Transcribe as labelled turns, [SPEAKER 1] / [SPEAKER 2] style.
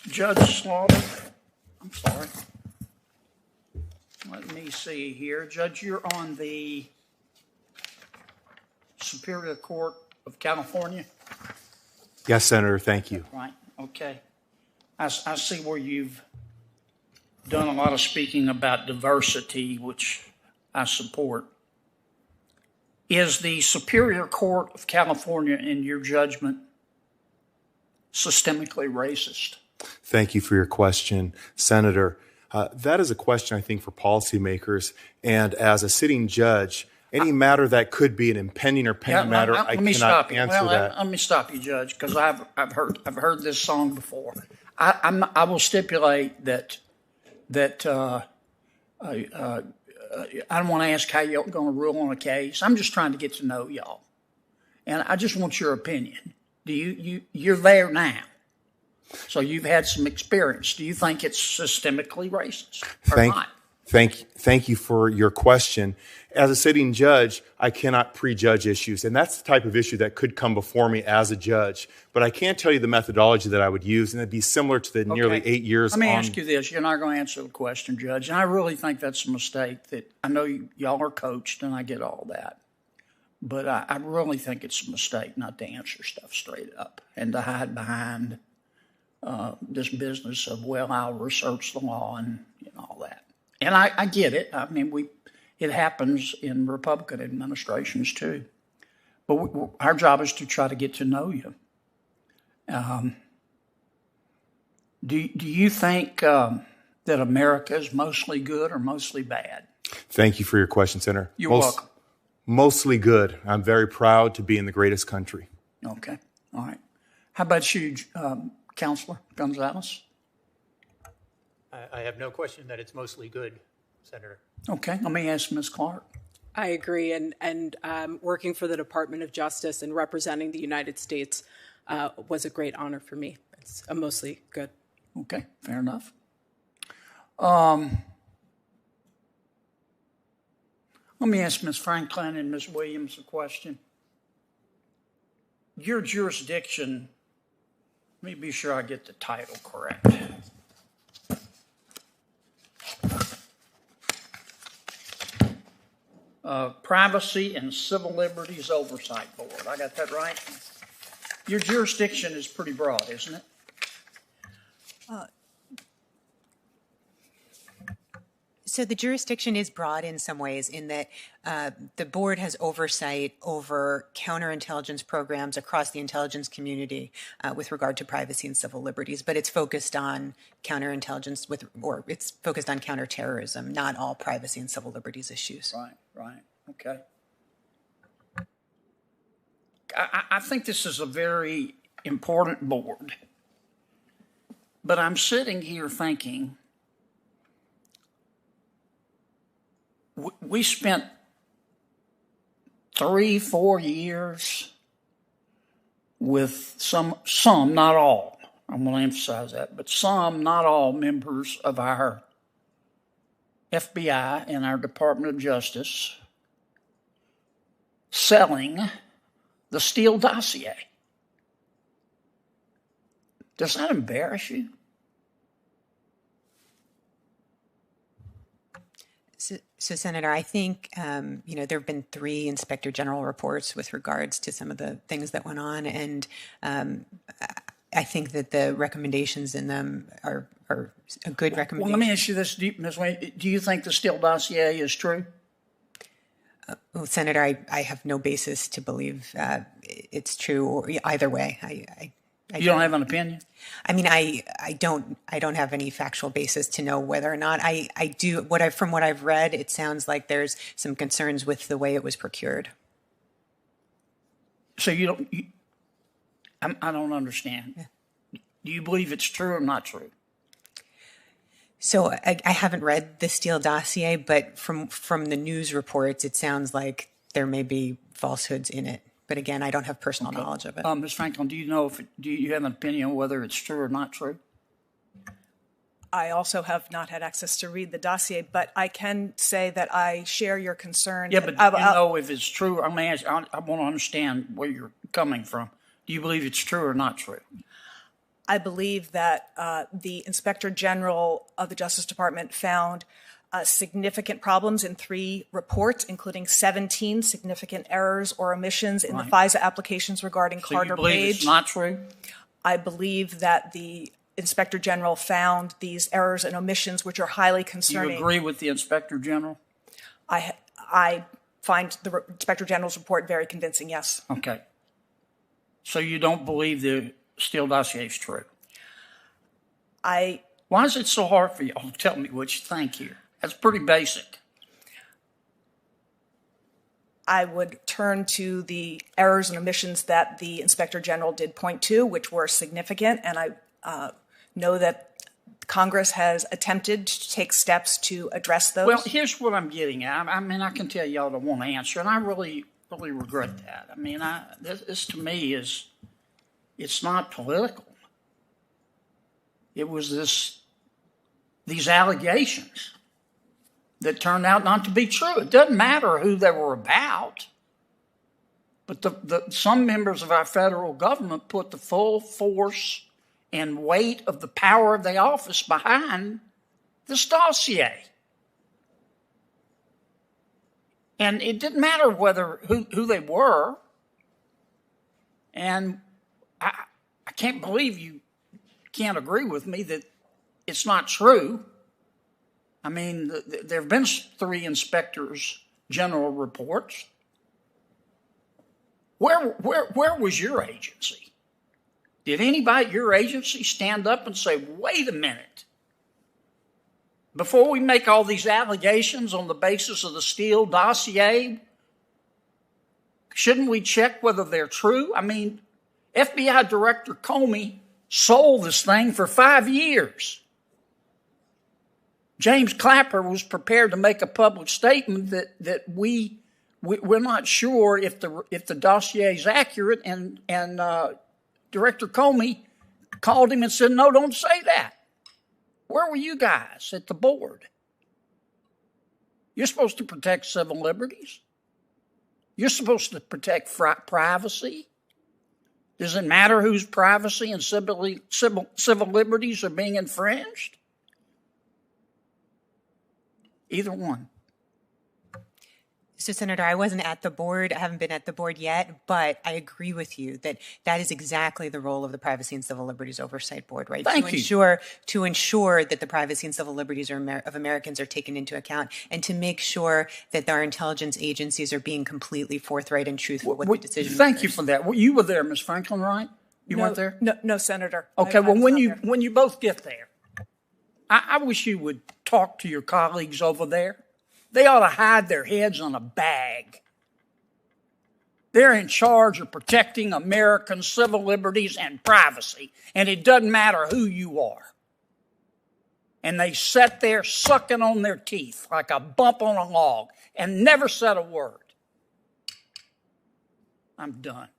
[SPEAKER 1] Judge Slaughter, I'm sorry. Let me see here. Judge, you're on the Superior Court of California?
[SPEAKER 2] Yes, Senator, thank you.
[SPEAKER 1] Right, okay. I see where you've done a lot of speaking about diversity, which I support. Is the Superior Court of California, in your judgment, systemically racist?
[SPEAKER 2] Thank you for your question, Senator. That is a question, I think, for policymakers. And as a sitting judge, any matter that could be an impending or pending matter, I cannot answer that.
[SPEAKER 1] Let me stop you, Judge, because I've heard this song before. I will stipulate that I don't want to ask how you're going to rule on a case. I'm just trying to get to know y'all, and I just want your opinion. You're there now, so you've had some experience. Do you think it's systemically racist or not?
[SPEAKER 2] Thank you for your question. As a sitting judge, I cannot prejudge issues, and that's the type of issue that could come before me as a judge. But I can't tell you the methodology that I would use, and it'd be similar to the nearly 8 years.
[SPEAKER 1] Let me ask you this. You're not going to answer the question, Judge, and I really think that's a mistake. That I know y'all are coached, and I get all that. But I really think it's a mistake not to answer stuff straight up and to hide behind this business of, well, I'll research the law and all that. And I get it. I mean, it happens in Republican administrations too. But our job is to try to get to know you. Do you think that America is mostly good or mostly bad?
[SPEAKER 2] Thank you for your question, Senator.
[SPEAKER 1] You're welcome.
[SPEAKER 2] Mostly good. I'm very proud to be in the greatest country.
[SPEAKER 1] Okay. All right. How about you, Counselor Gonzalez?
[SPEAKER 3] I have no question that it's mostly good, Senator.
[SPEAKER 1] Okay. Let me ask Ms. Clark.
[SPEAKER 4] I agree. And working for the Department of Justice and representing the United States was a great honor for me. It's mostly good.
[SPEAKER 1] Okay. Fair enough. Let me ask Ms. Franklin and Ms. Williams a question. Your jurisdiction, let me be sure I get the title correct. Privacy and Civil Liberties Oversight Board. I got that right? Your jurisdiction is pretty broad, isn't it?
[SPEAKER 5] So the jurisdiction is broad in some ways in that the board has oversight over counterintelligence programs across the intelligence community with regard to privacy and civil liberties, but it's focused on counterintelligence or it's focused on counterterrorism, not all privacy and civil liberties issues.
[SPEAKER 1] Right, okay. I think this is a very important board, but I'm sitting here thinking, we spent 3-4 years with some, not all, I'm going to emphasize that, but some, not all members of our FBI and our Department of Justice selling the Steele dossier. Does that embarrass you?
[SPEAKER 5] So, Senator, I think, there have been 3 Inspector General reports with regards to some of the things that went on. And I think that the recommendations in them are a good recommendation.
[SPEAKER 1] Well, let me ask you this, Ms. Wayne. Do you think the Steele dossier is true?
[SPEAKER 5] Well, Senator, I have no basis to believe it's true or either way.
[SPEAKER 1] You don't have an opinion?
[SPEAKER 5] I mean, I don't have any factual basis to know whether or not I do. From what I've read, it sounds like there's some concerns with the way it was procured.
[SPEAKER 1] So I don't understand. Yeah. Do you believe it's true or not true?
[SPEAKER 5] So I haven't read the Steele dossier, but from the news reports, it sounds like there may be falsehoods in it. But again, I don't have personal knowledge of it.
[SPEAKER 1] Ms. Franklin, do you have an opinion on whether it's true or not true?
[SPEAKER 6] I also have not had access to read the dossier, but I can say that I share your concern.
[SPEAKER 1] Yeah, but you know if it's true. I want to understand where you're coming from. Do you believe it's true or not true?
[SPEAKER 6] I believe that the Inspector General of the Justice Department found significant problems in 3 reports, including 17 significant errors or omissions in the FISA applications regarding
[SPEAKER 1] So
[SPEAKER 6] Carter
[SPEAKER 1] you believe
[SPEAKER 6] Page.
[SPEAKER 1] it's not true?
[SPEAKER 6] I believe that the Inspector General found these errors and omissions, which are highly
[SPEAKER 1] Do
[SPEAKER 6] concerning.
[SPEAKER 1] you agree with the Inspector General?
[SPEAKER 6] I find the Inspector General's report very convincing, yes.
[SPEAKER 1] Okay. So you don't believe the Steele dossier is true? Why is it so hard for y'all to tell me what you think here? That's pretty basic.
[SPEAKER 6] I would turn to the errors and omissions that the Inspector General did point to, which were significant, and I know that Congress has attempted to take steps to address those.
[SPEAKER 1] Well, here's what I'm getting at. I mean, I can tell y'all don't want to answer, and I really regret that. I mean, this to me it's not political. It was these allegations that turned out not to be true. It doesn't matter who they were about. But some members of our federal government put the full force and weight of the power of the office behind this dossier. And it didn't matter who they were. And I can't believe you can't agree with me that it's not true. I mean, there have been 3 inspectors general reports. Where was your agency? Did anybody at your agency stand up and say, wait a minute, before we make all these allegations on the basis of the Steele dossier, shouldn't we check whether they're true? I mean, FBI Director Comey sold this thing for 5 years. James Clapper was prepared to make a public statement that we're not sure if the dossier is accurate, and Director Comey called him and said, no, don't say that. Where were you guys at the board? You're supposed to protect civil liberties. You're supposed to protect privacy. Does it matter whose privacy and civil liberties are being infringed? Either one.
[SPEAKER 5] So, Senator, I wasn't at the board. I haven't been at the board yet, but I agree with you that that is exactly the role of the Privacy and Civil Liberties Oversight Board, right?
[SPEAKER 1] Thank you.
[SPEAKER 5] To ensure that the privacy and civil liberties of Americans are taken into account, and to make sure that our intelligence agencies are being completely forthright and truthful with the decision.
[SPEAKER 1] Thank you for that. Well, you were there, Ms. Franklin, right? You weren't there?
[SPEAKER 6] No, Senator.
[SPEAKER 1] Okay, well, when you both get there, I wish you would talk to your colleagues over there. They ought to hide their heads in a bag. They're in charge of protecting American civil liberties and privacy, and it doesn't matter who you are. And they sat there sucking on their teeth like a bump on a log and never said a word. I'm done.